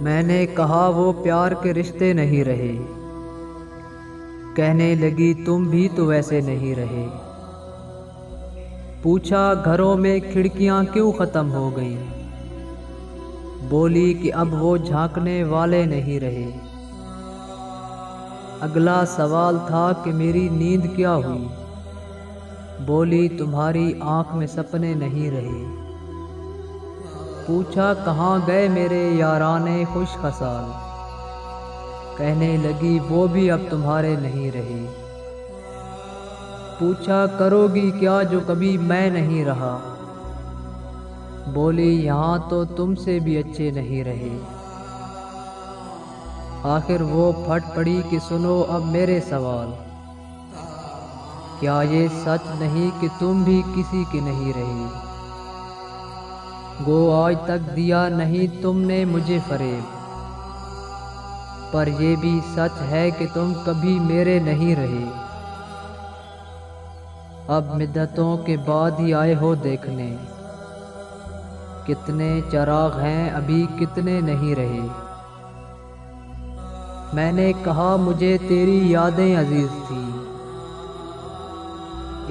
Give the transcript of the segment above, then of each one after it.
मैंने कहा वो प्यार के रिश्ते नहीं रहे, कहने लगी तुम भी तो वैसे नहीं रहे। पूछा घरों में खिड़कियां क्यों ख़त्म हो गई, बोली कि अब वो झांकने वाले नहीं रहे। अगला सवाल था कि मेरी नींद क्या हुई, बोली तुम्हारी आंख में सपने नहीं रहे। पूछा कहाँ गए मेरे याराने खुश खसाल, कहने लगी वो भी अब तुम्हारे नहीं रहे। पूछा करोगी क्या जो कभी मैं नहीं रहा, बोली यहाँ तो तुमसे भी अच्छे नहीं रहे। आखिर वो फट पड़ी कि सुनो अब मेरे सवाल, क्या ये सच नहीं कि तुम भी किसी के नहीं रहे। गो आज तक दिया नहीं तुमने मुझे फरेब, पर ये भी सच है कि तुम कभी मेरे नहीं रहे। अब मिद्दतों के बाद ही आए हो देखने, कितने चिराग हैं अभी कितने नहीं रहे। मैंने कहा मुझे तेरी यादें अजीज थी,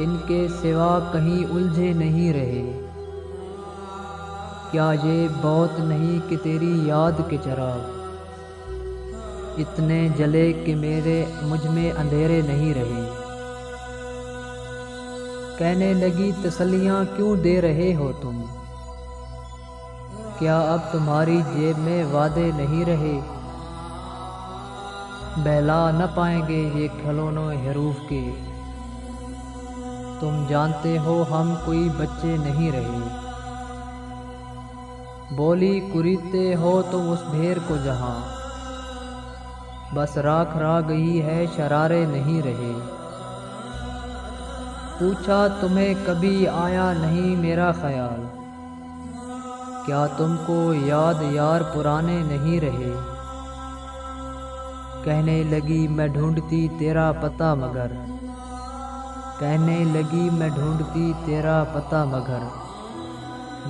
इनके सिवा कहीं उलझे नहीं रहे। क्या ये बहुत नहीं कि तेरी याद के चिराग इतने जले कि मेरे मुझ में अंधेरे नहीं रहे। कहने लगी तसल्लियाँ क्यों दे रहे हो तुम, क्या अब तुम्हारी जेब में वादे नहीं रहे। बहला न पाएंगे ये खिलौनों हरूफ के, तुम जानते हो हम कोई बच्चे नहीं रहे। बोली कुरीदते हो तुम उस भेर को जहाँ, बस राख रा गई है शरारे नहीं रहे। पूछा तुम्हें कभी आया नहीं मेरा ख्याल, क्या तुमको याद यार पुराने नहीं रहे। कहने लगी मैं ढूंढती तेरा पता मगर, कहने लगी मैं ढूंढती तेरा पता मगर,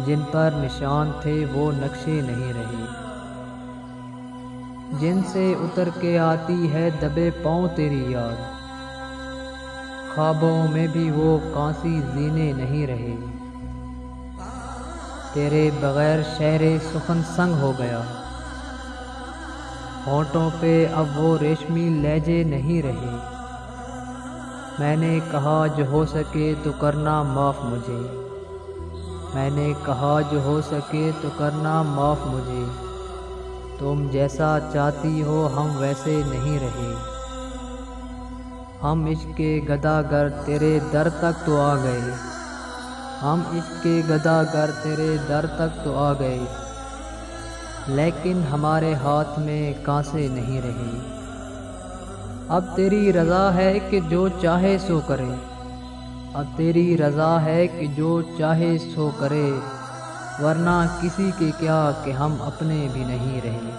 जिन पर निशान थे वो नक्शे नहीं रहे। जिनसे उतर के आती है दबे पाँव तेरी याद, ख्वाबों में भी वो कांसी जीने नहीं रहे। तेरे बगैर शहरे सुखन संग हो गया, होंठों पे अब वो रेशमी लहजे नहीं रहे। मैंने कहा जो हो सके तो करना माफ़ मुझे, मैंने कहा जो हो सके तो करना माफ़ मुझे, तुम जैसा चाहती हो हम वैसे नहीं रहे। हम इश्क के गदागर तेरे दर तक तो आ गए, हम इश्क के गदागर तेरे दर तक तो आ गए, लेकिन हमारे हाथ में कांसे नहीं रहे। अब तेरी रज़ा है कि जो चाहे सो करे, अब तेरी रज़ा है कि जो चाहे सो करे, वरना किसी के क्या कि हम अपने भी नहीं रहे।